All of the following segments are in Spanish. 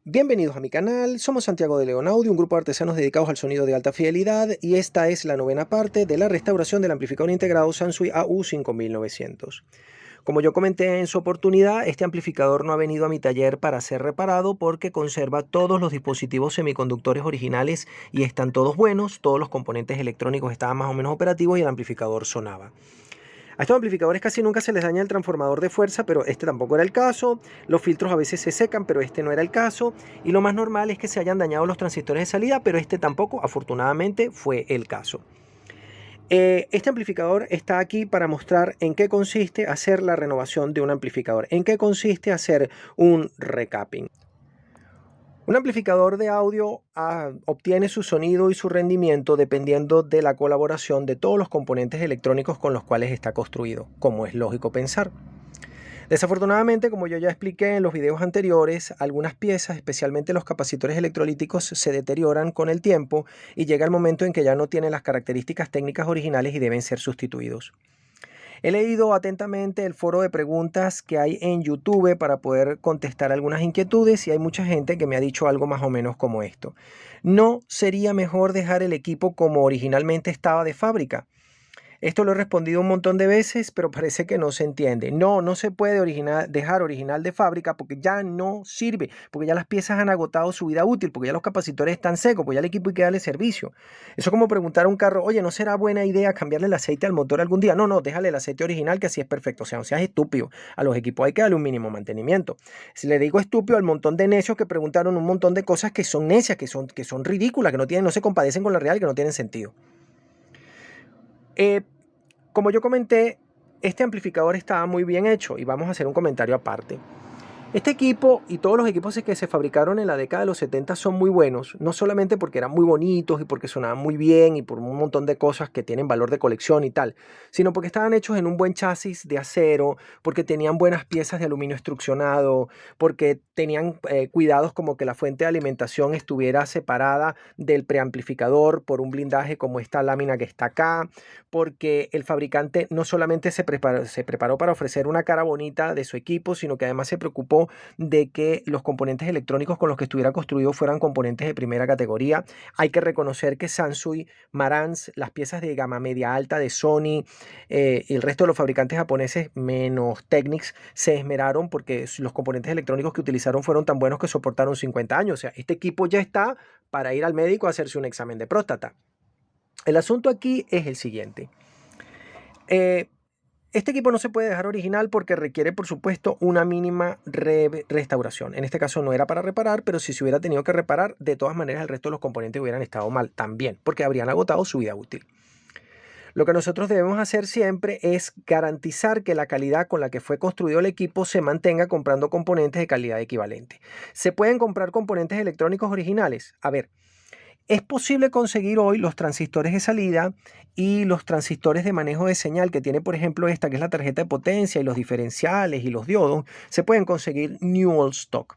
Bienvenidos a mi canal, somos Santiago de León Audio, un grupo de artesanos dedicados al sonido de alta fidelidad y esta es la novena parte de la restauración del amplificador integrado Sansui AU5900. Como yo comenté en su oportunidad, este amplificador no ha venido a mi taller para ser reparado porque conserva todos los dispositivos semiconductores originales y están todos buenos, todos los componentes electrónicos estaban más o menos operativos y el amplificador sonaba. A estos amplificadores casi nunca se les daña el transformador de fuerza, pero este tampoco era el caso. Los filtros a veces se secan, pero este no era el caso. Y lo más normal es que se hayan dañado los transistores de salida, pero este tampoco, afortunadamente, fue el caso. Este amplificador está aquí para mostrar en qué consiste hacer la renovación de un amplificador, en qué consiste hacer un recapping. Un amplificador de audio obtiene su sonido y su rendimiento dependiendo de la colaboración de todos los componentes electrónicos con los cuales está construido, como es lógico pensar. Desafortunadamente, como yo ya expliqué en los videos anteriores, algunas piezas, especialmente los capacitores electrolíticos, se deterioran con el tiempo y llega el momento en que ya no tienen las características técnicas originales y deben ser sustituidos. He leído atentamente el foro de preguntas que hay en YouTube para poder contestar algunas inquietudes y hay mucha gente que me ha dicho algo más o menos como esto. ¿No sería mejor dejar el equipo como originalmente estaba de fábrica? Esto lo he respondido un montón de veces, pero parece que no se entiende. No se puede dejar original de fábrica porque ya no sirve, porque ya las piezas han agotado su vida útil, porque ya los capacitores están secos, porque ya el equipo hay que darle servicio. Eso es como preguntar a un carro, oye, ¿no será buena idea cambiarle el aceite al motor algún día? No, déjale el aceite original que así es perfecto. O sea, no seas estúpido. A los equipos hay que darle un mínimo mantenimiento. Si le digo estúpido al montón de necios que preguntaron un montón de cosas que son necias, que son ridículas, que no se compadecen con la realidad, que no tienen sentido. Como yo comenté, este amplificador estaba muy bien hecho y vamos a hacer un comentario aparte. Este equipo y todos los equipos que se fabricaron en la década de los 70 son muy buenos, no solamente porque eran muy bonitos y porque sonaban muy bien y por un montón de cosas que tienen valor de colección y tal, sino porque estaban hechos en un buen chasis de acero, porque tenían buenas piezas de aluminio extrusionado, porque tenían cuidados como que la fuente de alimentación estuviera separada del preamplificador por un blindaje como esta lámina que está acá, porque el fabricante no solamente se preparó para ofrecer una cara bonita de su equipo, sino que además se preocupó de que los componentes electrónicos con los que estuviera construido fueran componentes de primera categoría. Hay que reconocer que Sansui, Marantz, las piezas de gama media alta de Sony y el resto de los fabricantes japoneses menos Technics se esmeraron porque los componentes electrónicos que utilizaron fueron tan buenos que soportaron 50 años. O sea, este equipo ya está para ir al médico a hacerse un examen de próstata. El asunto aquí es el siguiente. Este equipo no se puede dejar original porque requiere, por supuesto, una mínima restauración. En este caso no era para reparar, pero si se hubiera tenido que reparar, de todas maneras el resto de los componentes hubieran estado mal también, porque habrían agotado su vida útil. Lo que nosotros debemos hacer siempre es garantizar que la calidad con la que fue construido el equipo se mantenga comprando componentes de calidad equivalente. ¿Se pueden comprar componentes electrónicos originales? A ver, es posible conseguir hoy los transistores de salida y los transistores de manejo de señal que tiene, por ejemplo, esta que es la tarjeta de potencia y los diferenciales y los diodos, se pueden conseguir New Old Stock.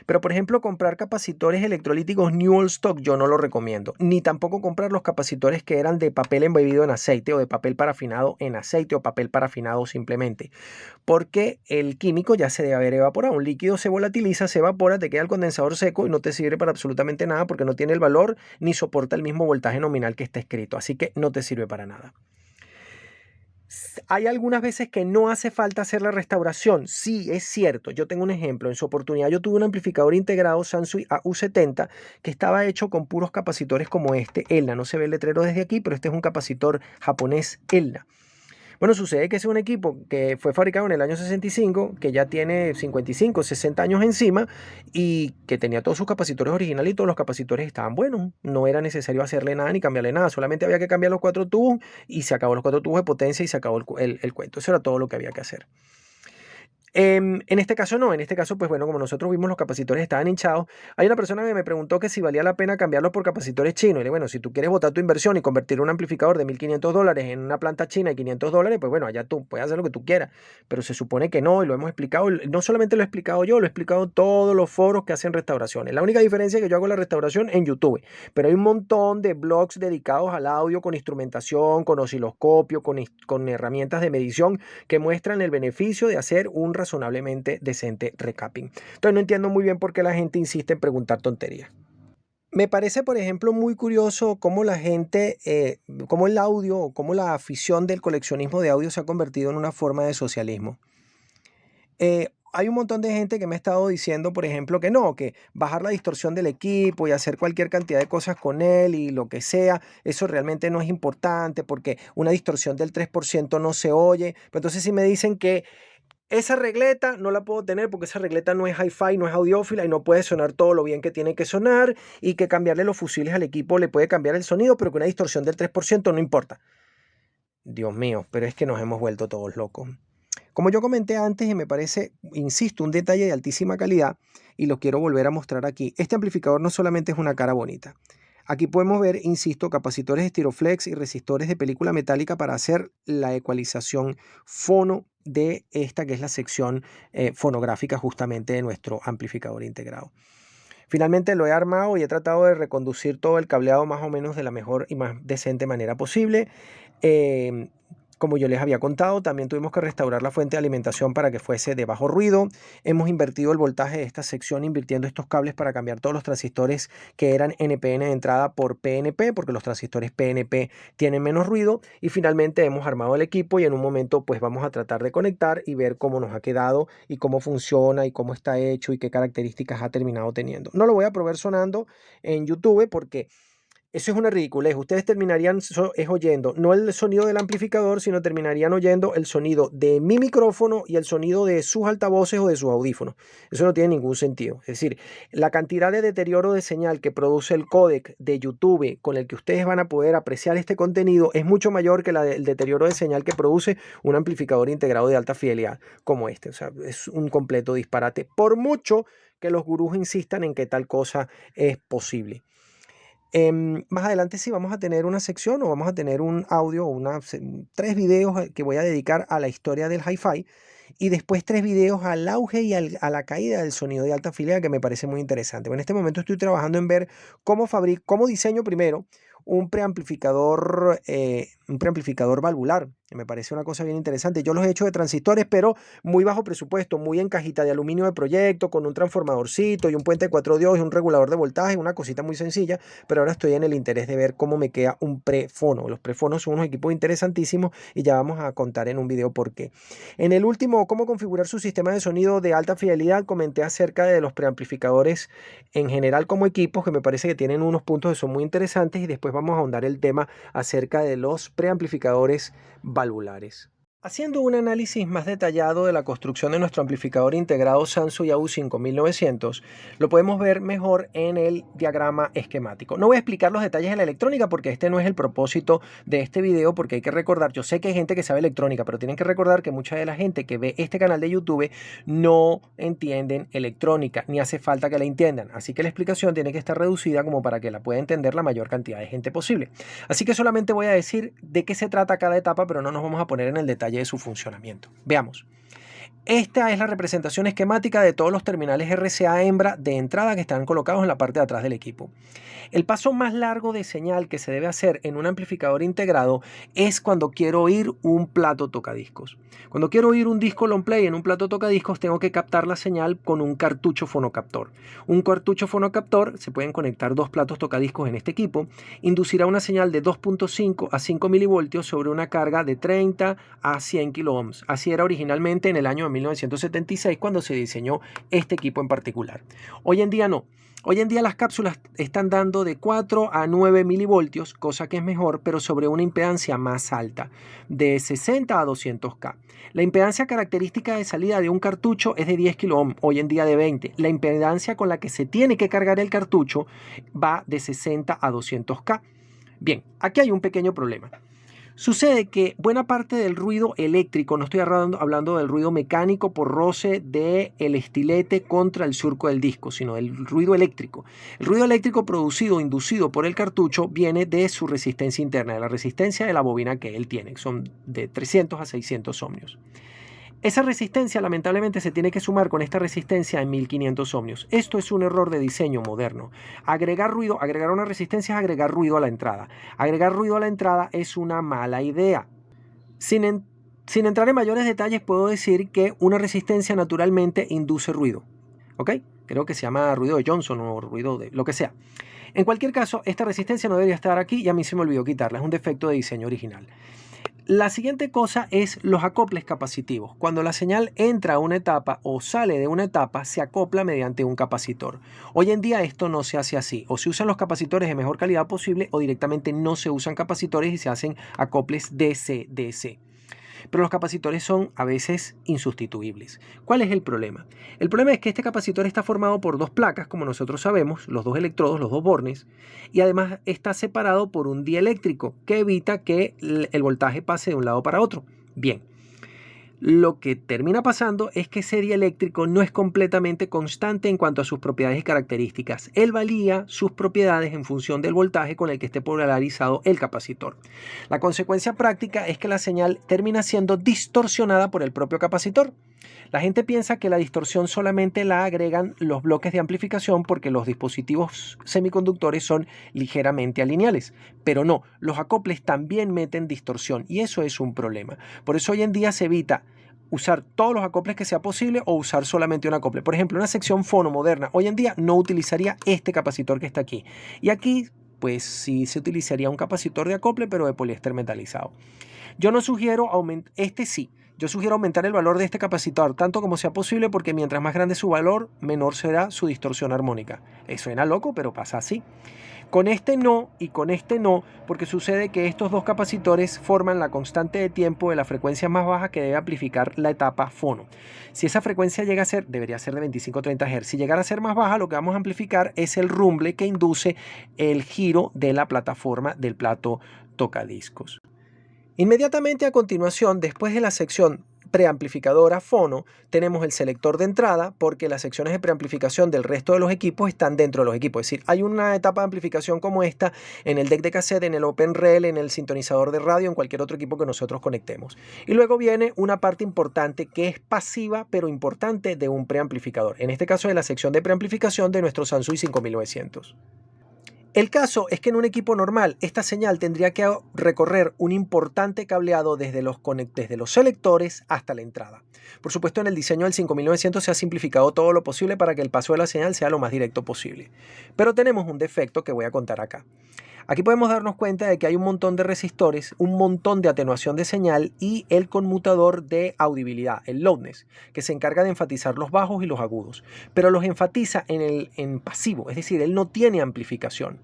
Pero, por ejemplo, comprar capacitores electrolíticos New Old Stock yo no lo recomiendo, ni tampoco comprar los capacitores que eran de papel embebido en aceite o de papel parafinado en aceite o papel parafinado simplemente, porque el químico ya se debe haber evaporado. Un líquido se volatiliza, se evapora, te queda el condensador seco y no te sirve para absolutamente nada porque no tiene el valor ni soporta el mismo voltaje nominal que está escrito, así que no te sirve para nada. Hay algunas veces que no hace falta hacer la restauración. Sí, es cierto. Yo tengo un ejemplo. En su oportunidad yo tuve un amplificador integrado Sansui AU70 que estaba hecho con puros capacitores como este, Elna. No se ve el letrero desde aquí, pero este es un capacitor japonés Elna. Bueno, sucede que es un equipo que fue fabricado en el año 65, que ya tiene 55, 60 años encima y que tenía todos sus capacitores originales y todos los capacitores estaban buenos. No era necesario hacerle nada ni cambiarle nada, solamente había que cambiar los 4 tubos y se acabó los 4 tubos de potencia y se acabó el cuento. Eso era todo lo que había que hacer. En este caso no, en este caso pues bueno, como nosotros vimos los capacitores estaban hinchados, hay una persona que me preguntó que si valía la pena cambiarlos por capacitores chinos. Y le digo, bueno, si tú quieres botar tu inversión y convertir un amplificador de $1.500 en una planta china de $500, pues bueno, allá tú puedes hacer lo que tú quieras, pero se supone que no y lo hemos explicado, no solamente lo he explicado yo, lo he explicado todos los foros que hacen restauraciones. La única diferencia es que yo hago la restauración en YouTube, pero hay un montón de blogs dedicados al audio con instrumentación, con osciloscopio, con herramientas de medición que muestran el beneficio de hacer un razonablemente decente recapping. Entonces no entiendo muy bien por qué la gente insiste en preguntar tonterías. Me parece, por ejemplo, muy curioso cómo la gente, cómo el audio o cómo la afición del coleccionismo de audio se ha convertido en una forma de socialismo. Hay un montón de gente que me ha estado diciendo, por ejemplo, que no, que bajar la distorsión del equipo y hacer cualquier cantidad de cosas con él y lo que sea, eso realmente no es importante porque una distorsión del 3% no se oye. Pero entonces si me dicen que esa regleta no la puedo tener porque esa regleta no es hi-fi, no es audiófila y no puede sonar todo lo bien que tiene que sonar, y que cambiarle los fusiles al equipo le puede cambiar el sonido, pero que una distorsión del 3% no importa. Dios mío, pero es que nos hemos vuelto todos locos. Como yo comenté antes, y me parece, insisto, un detalle de altísima calidad, y lo quiero volver a mostrar aquí, este amplificador no solamente es una cara bonita. Aquí podemos ver, insisto, capacitores Styroflex y resistores de película metálica para hacer la ecualización fono de esta que es la sección fonográfica justamente de nuestro amplificador integrado. Finalmente lo he armado y he tratado de reconducir todo el cableado más o menos de la mejor y más decente manera posible. Como yo les había contado, también tuvimos que restaurar la fuente de alimentación para que fuese de bajo ruido. Hemos invertido el voltaje de esta sección invirtiendo estos cables para cambiar todos los transistores que eran NPN de entrada por PNP, porque los transistores PNP tienen menos ruido. Y finalmente hemos armado el equipo y en un momento pues vamos a tratar de conectar y ver cómo nos ha quedado y cómo funciona y cómo está hecho y qué características ha terminado teniendo. No lo voy a probar sonando en YouTube porque eso es una ridiculez. Ustedes terminarían oyendo no el sonido del amplificador, sino terminarían oyendo el sonido de mi micrófono y el sonido de sus altavoces o de sus audífonos. Eso no tiene ningún sentido. Es decir, la cantidad de deterioro de señal que produce el códec de YouTube con el que ustedes van a poder apreciar este contenido es mucho mayor que el deterioro de señal que produce un amplificador integrado de alta fidelidad como este. O sea, es un completo disparate, por mucho que los gurús insistan en que tal cosa es posible. Más adelante sí vamos a tener una sección o vamos a tener un audio, 3 videos que voy a dedicar a la historia del hi-fi y después 3 videos al auge y a la caída del sonido de alta fidelidad, que me parece muy interesante. En este momento estoy trabajando en ver cómo diseño primero un preamplificador valvular. Me parece una cosa bien interesante. Yo los he hecho de transistores, pero muy bajo presupuesto, muy en cajita de aluminio de proyecto, con un transformadorcito y un puente de 4 diodos y un regulador de voltaje, una cosita muy sencilla, pero ahora estoy en el interés de ver cómo me queda un prefono. Los prefonos son unos equipos interesantísimos y ya vamos a contar en un video por qué. En el último, cómo configurar su sistema de sonido de alta fidelidad, comenté acerca de los preamplificadores en general como equipos, que me parece que tienen unos puntos que son muy interesantes, y después vamos a ahondar el tema acerca de los preamplificadores valvulares. Haciendo un análisis más detallado de la construcción de nuestro amplificador integrado Sansui AU5900, lo podemos ver mejor en el diagrama esquemático. No voy a explicar los detalles de la electrónica porque este no es el propósito de este video, porque hay que recordar, yo sé que hay gente que sabe electrónica, pero tienen que recordar que mucha de la gente que ve este canal de YouTube no entienden electrónica, ni hace falta que la entiendan. Así que la explicación tiene que estar reducida como para que la pueda entender la mayor cantidad de gente posible. Así que solamente voy a decir de qué se trata cada etapa, pero no nos vamos a poner en el detalle de su funcionamiento. Veamos. Esta es la representación esquemática de todos los terminales RCA hembra de entrada que están colocados en la parte de atrás del equipo. El paso más largo de señal que se debe hacer en un amplificador integrado es cuando quiero oír un plato tocadiscos. Cuando quiero oír un disco long play en un plato tocadiscos, tengo que captar la señal con un cartucho fonocaptor. Un cartucho fonocaptor, se pueden conectar 2 platos tocadiscos en este equipo, inducirá una señal de 2.5 a 5 milivoltios sobre una carga de 30 a 100 kiloohms. Así era originalmente en el año de 1976 cuando se diseñó este equipo en particular. Hoy en día no. Hoy en día las cápsulas están dando de 4 a 9 milivoltios, cosa que es mejor, pero sobre una impedancia más alta, de 60 a 200K. La impedancia característica de salida de un cartucho es de 10 kiloohms, hoy en día de 20. La impedancia con la que se tiene que cargar el cartucho va de 60 a 200K. Bien, aquí hay un pequeño problema. Sucede que buena parte del ruido eléctrico, no estoy hablando del ruido mecánico por roce del estilete contra el surco del disco, sino del ruido eléctrico. El ruido eléctrico producido o inducido por el cartucho viene de su resistencia interna, de la resistencia de la bobina que él tiene, que son de 300 a 600 ohmios. Esa resistencia lamentablemente se tiene que sumar con esta resistencia en 1500 ohmios. Esto es un error de diseño moderno. Agregar una resistencia es agregar ruido a la entrada. Agregar ruido a la entrada es una mala idea. Sin Sin entrar en mayores detalles, puedo decir que una resistencia naturalmente induce ruido. ¿Ok? Creo que se llama ruido de Johnson o ruido de lo que sea. En cualquier caso, esta resistencia no debería estar aquí y a mí se me olvidó quitarla. Es un defecto de diseño original. La siguiente cosa es los acoples capacitivos. Cuando la señal entra a una etapa o sale de una etapa, se acopla mediante un capacitor. Hoy en día esto no se hace así. O se usan los capacitores de mejor calidad posible o directamente no se usan capacitores y se hacen acoples DC-DC. Pero los capacitores son a veces insustituibles. ¿Cuál es el problema? El problema es que este capacitor está formado por dos placas, como nosotros sabemos, los dos electrodos, los dos bornes, y además está separado por un dieléctrico que evita que el voltaje pase de un lado para otro. Bien. Lo que termina pasando es que ese dieléctrico no es completamente constante en cuanto a sus propiedades y características. Él varía sus propiedades en función del voltaje con el que esté polarizado el capacitor. La consecuencia práctica es que la señal termina siendo distorsionada por el propio capacitor. La gente piensa que la distorsión solamente la agregan los bloques de amplificación porque los dispositivos semiconductores son ligeramente alineales, pero no, los acoples también meten distorsión y eso es un problema. Por eso hoy en día se evita usar todos los acoples que sea posible o usar solamente un acople. Por ejemplo, una sección fono moderna hoy en día no utilizaría este capacitor que está aquí. Y aquí pues sí se utilizaría un capacitor de acople pero de poliéster metalizado. Yo no sugiero aumentar, yo sugiero aumentar el valor de este capacitor tanto como sea posible porque mientras más grande su valor, menor será su distorsión armónica. Suena loco, pero pasa así. Con este no y con este no, porque sucede que estos dos capacitores forman la constante de tiempo de la frecuencia más baja que debe amplificar la etapa fono. Si esa frecuencia llega a ser, debería ser de 25-30 Hz, si llegara a ser más baja, lo que vamos a amplificar es el rumble que induce el giro de la plataforma del plato tocadiscos. Inmediatamente a continuación, después de la sección preamplificadora fono, tenemos el selector de entrada porque las secciones de preamplificación del resto de los equipos están dentro de los equipos. Es decir, hay una etapa de amplificación como esta en el deck de cassette, en el Open Rel, en el sintonizador de radio, en cualquier otro equipo que nosotros conectemos. Y luego viene una parte importante que es pasiva pero importante de un preamplificador. En este caso de la sección de preamplificación de nuestro Sansui 5900. El caso es que en un equipo normal esta señal tendría que recorrer un importante cableado desde los selectores hasta la entrada. Por supuesto, en el diseño del 5900 se ha simplificado todo lo posible para que el paso de la señal sea lo más directo posible. Pero tenemos un defecto que voy a contar acá. Aquí podemos darnos cuenta de que hay un montón de resistores, un montón de atenuación de señal y el conmutador de audibilidad, el loudness, que se encarga de enfatizar los bajos y los agudos. Pero los enfatiza en pasivo, es decir, él no tiene amplificación,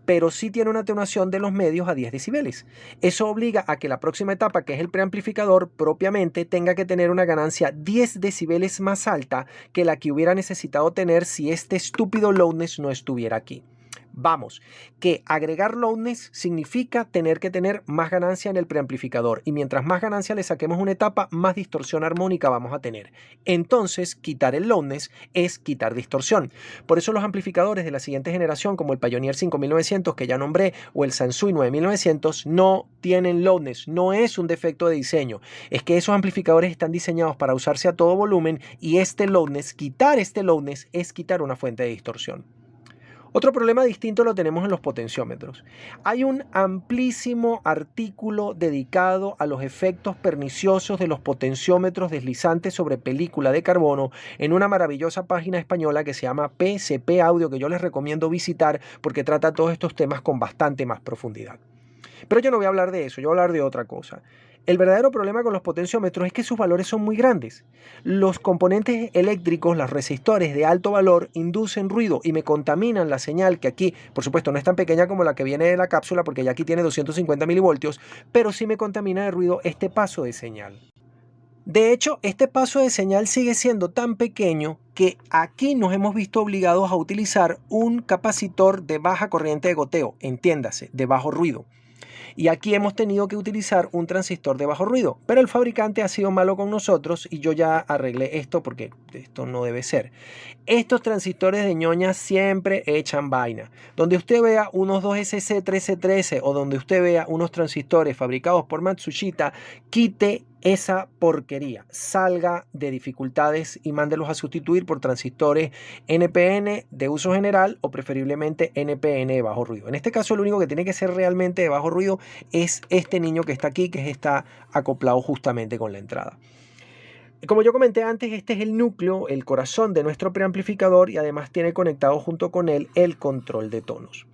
pero sí tiene una atenuación de los medios a 10 decibeles. Eso obliga a que la próxima etapa, que es el preamplificador propiamente, tenga que tener una ganancia 10 decibeles más alta que la que hubiera necesitado tener si este estúpido loudness no estuviera aquí. Vamos, que agregar loudness significa tener que tener más ganancia en el preamplificador y mientras más ganancia le saquemos una etapa, más distorsión armónica vamos a tener. Entonces, quitar el loudness es quitar distorsión. Por eso los amplificadores de la siguiente generación, como el Pioneer 5900 que ya nombré o el Sansui 9900, no tienen loudness. No es un defecto de diseño, es que esos amplificadores están diseñados para usarse a todo volumen y quitar este loudness es quitar una fuente de distorsión. Otro problema distinto lo tenemos en los potenciómetros. Hay un amplísimo artículo dedicado a los efectos perniciosos de los potenciómetros deslizantes sobre película de carbono en una maravillosa página española que se llama PCP Audio, que yo les recomiendo visitar porque trata todos estos temas con bastante más profundidad. Pero yo no voy a hablar de eso, yo voy a hablar de otra cosa. El verdadero problema con los potenciómetros es que sus valores son muy grandes. Los componentes eléctricos, los resistores de alto valor, inducen ruido y me contaminan la señal, que aquí, por supuesto, no es tan pequeña como la que viene de la cápsula, porque ya aquí tiene 250 milivoltios, pero sí me contamina de ruido este paso de señal. De hecho, este paso de señal sigue siendo tan pequeño que aquí nos hemos visto obligados a utilizar un capacitor de baja corriente de goteo, entiéndase, de bajo ruido. Y aquí hemos tenido que utilizar un transistor de bajo ruido, pero el fabricante ha sido malo con nosotros y yo ya arreglé esto porque esto no debe ser. Estos transistores de ñoña siempre echan vaina. Donde usted vea unos 2SC1313 o donde usted vea unos transistores fabricados por Matsushita, quite esa porquería, salga de dificultades y mándelos a sustituir por transistores NPN de uso general o preferiblemente NPN de bajo ruido. En este caso, el único que tiene que ser realmente de bajo ruido circuito es este niño que está aquí, que está acoplado justamente con la entrada. Como yo comenté antes, este es el núcleo, el corazón de nuestro preamplificador y además tiene conectado junto con él el control de tonos.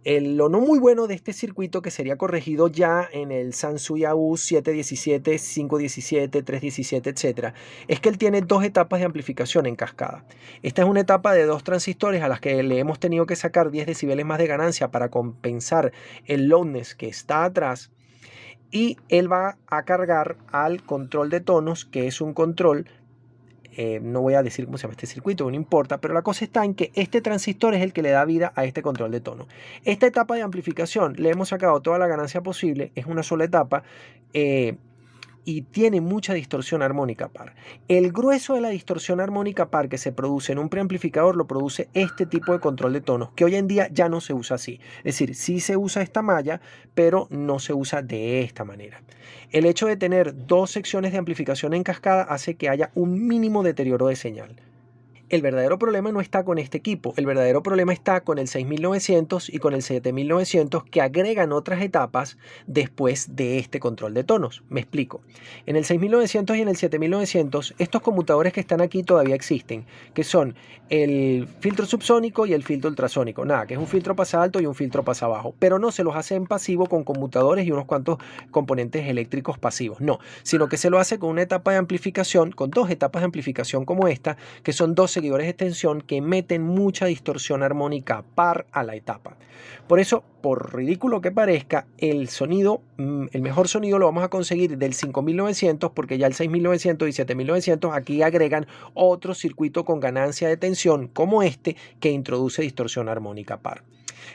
Lo no muy bueno de este circuito, que sería corregido ya en el Sansui AU 717, 517, 317, etc., es que él tiene dos etapas de amplificación en cascada. Esta es una etapa de dos transistores a las que le hemos tenido que sacar 10 decibeles más de ganancia para compensar el loudness que está atrás. Y él va a cargar al control de tonos, que es un control, no voy a decir cómo se llama este circuito, no importa, pero la cosa está en que este transistor es el que le da vida a este control de tono. Esta etapa de amplificación le hemos sacado toda la ganancia posible, es una sola etapa, y tiene mucha distorsión armónica par. El grueso de la distorsión armónica par que se produce en un preamplificador lo produce este tipo de control de tonos, que hoy en día ya no se usa así. Es decir, sí se usa esta malla, pero no se usa de esta manera. El hecho de tener dos secciones de amplificación en cascada hace que haya un mínimo deterioro de señal. El verdadero problema no está con este equipo, el verdadero problema está con el 6900 y con el 7900, que agregan otras etapas después de este control de tonos. Me explico. En el 6900 y en el 7900, estos conmutadores que están aquí todavía existen, que son el filtro subsónico y el filtro ultrasónico. Nada, que es un filtro pasa alto y un filtro pasa bajo, pero no se los hace en pasivo con conmutadores y unos cuantos componentes eléctricos pasivos, no, sino que se lo hace con una etapa de amplificación, con dos etapas de amplificación como esta, que son dos seguidores de extensión que meten mucha distorsión armónica par a la etapa. Por eso, por ridículo que parezca, el sonido, el mejor sonido lo vamos a conseguir del 5900, porque ya el 6900 y 7900 aquí agregan otro circuito con ganancia de tensión como este, que introduce distorsión armónica par.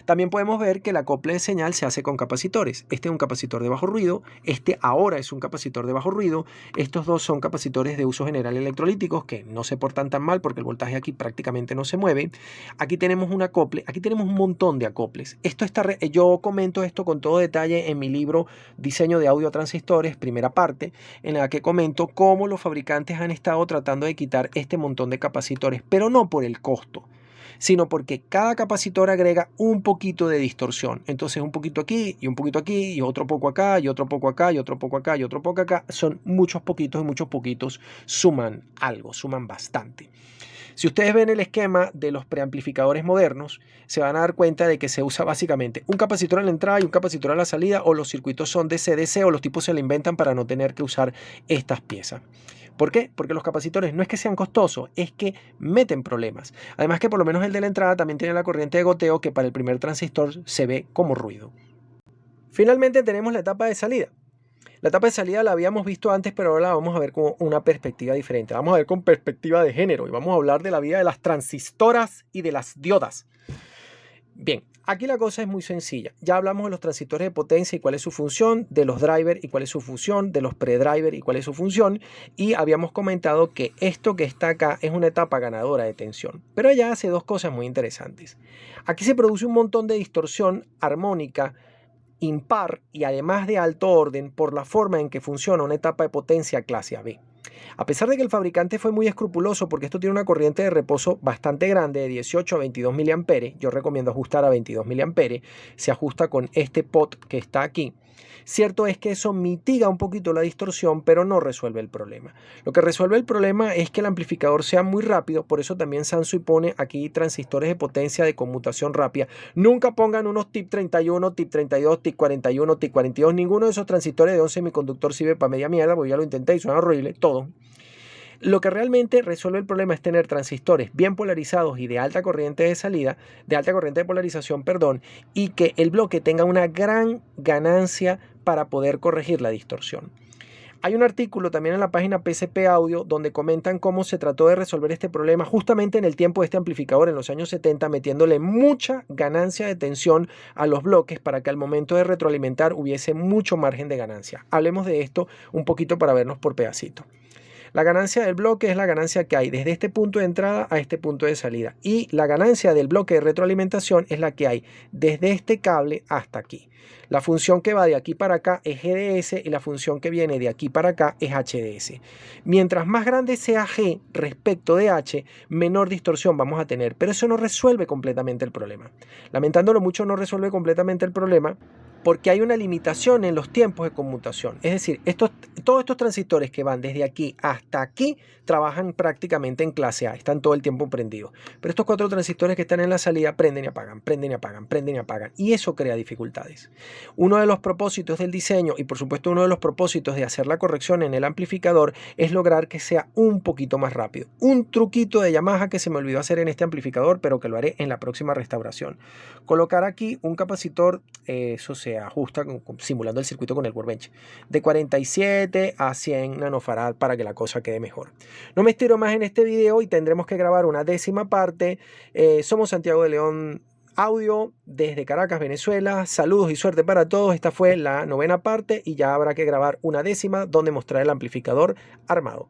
También podemos ver que el acople de señal se hace con capacitores. Este es un capacitor de bajo ruido, este ahora es un capacitor de bajo ruido. Estos dos son capacitores de uso general electrolíticos que no se portan tan mal porque el voltaje aquí prácticamente no se mueve. Aquí tenemos un acople, aquí tenemos un montón de acoples. Yo comento esto con todo detalle en mi libro Diseño de audio transistores, primera parte, en la que comento cómo los fabricantes han estado tratando de quitar este montón de capacitores, pero no por el costo, sino porque cada capacitor agrega un poquito de distorsión. Entonces un poquito aquí y un poquito aquí y otro poco acá y otro poco acá y otro poco acá y otro poco acá. Son muchos poquitos y muchos poquitos suman algo, suman bastante. Si ustedes ven el esquema de los preamplificadores modernos, se van a dar cuenta de que se usa básicamente un capacitor en la entrada y un capacitor a la salida, o los circuitos son DC-DC, o los tipos se lo inventan para no tener que usar estas piezas. ¿Por qué? Porque los capacitores no es que sean costosos, es que meten problemas. Además que por lo menos el de la entrada también tiene la corriente de goteo, que para el primer transistor se ve como ruido. Finalmente tenemos la etapa de salida. La etapa de salida la habíamos visto antes, pero ahora la vamos a ver con una perspectiva diferente. Vamos a ver con perspectiva de género y vamos a hablar de la vida de las transistoras y de las diodas. Bien, aquí la cosa es muy sencilla. Ya hablamos de los transistores de potencia y cuál es su función, de los drivers y cuál es su función, de los predrivers y cuál es su función, y habíamos comentado que esto que está acá es una etapa ganadora de tensión. Pero ella hace dos cosas muy interesantes. Aquí se produce un montón de distorsión armónica impar y además de alto orden por la forma en que funciona una etapa de potencia clase AB. A pesar de que el fabricante fue muy escrupuloso, porque esto tiene una corriente de reposo bastante grande, de 18 a 22 mA, yo recomiendo ajustar a 22 mA, se ajusta con este pot que está aquí. Cierto es que eso mitiga un poquito la distorsión, pero no resuelve el problema. Lo que resuelve el problema es que el amplificador sea muy rápido, por eso también Sansui pone aquí transistores de potencia de conmutación rápida. Nunca pongan unos TIP 31, TIP 32, TIP 41, TIP 42, ninguno de esos transistores de un semiconductor sirve para media mierda, porque ya lo intenté y suena horrible, todo. Lo que realmente resuelve el problema es tener transistores bien polarizados y de alta corriente de salida, de alta corriente de polarización, perdón, y que el bloque tenga una gran ganancia para poder corregir la distorsión. Hay un artículo también en la página PCP Audio donde comentan cómo se trató de resolver este problema justamente en el tiempo de este amplificador en los años 70, metiéndole mucha ganancia de tensión a los bloques para que al momento de retroalimentar hubiese mucho margen de ganancia. Hablemos de esto un poquito para vernos por pedacito. La ganancia del bloque es la ganancia que hay desde este punto de entrada a este punto de salida, y la ganancia del bloque de retroalimentación es la que hay desde este cable hasta aquí. La función que va de aquí para acá es GDS y la función que viene de aquí para acá es HDS. Mientras más grande sea G respecto de H, menor distorsión vamos a tener, pero eso no resuelve completamente el problema. Lamentándolo mucho, no resuelve completamente el problema, porque hay una limitación en los tiempos de conmutación. Es decir, todos estos transistores que van desde aquí hasta aquí trabajan prácticamente en clase A, están todo el tiempo prendidos. Pero estos 4 transistores que están en la salida prenden y apagan, prenden y apagan, prenden y apagan. Y eso crea dificultades. Uno de los propósitos del diseño y por supuesto uno de los propósitos de hacer la corrección en el amplificador es lograr que sea un poquito más rápido. Un truquito de Yamaha que se me olvidó hacer en este amplificador, pero que lo haré en la próxima restauración. Colocar aquí un capacitor, eso se ajusta simulando el circuito con el workbench, de 47 a 100 nanofarad para que la cosa quede mejor. No me estiro más en este video y tendremos que grabar una 10ª parte. Somos Santiago de León Audio desde Caracas, Venezuela. Saludos y suerte para todos. Esta fue la 9ª parte y ya habrá que grabar una 10ª donde mostraré el amplificador armado.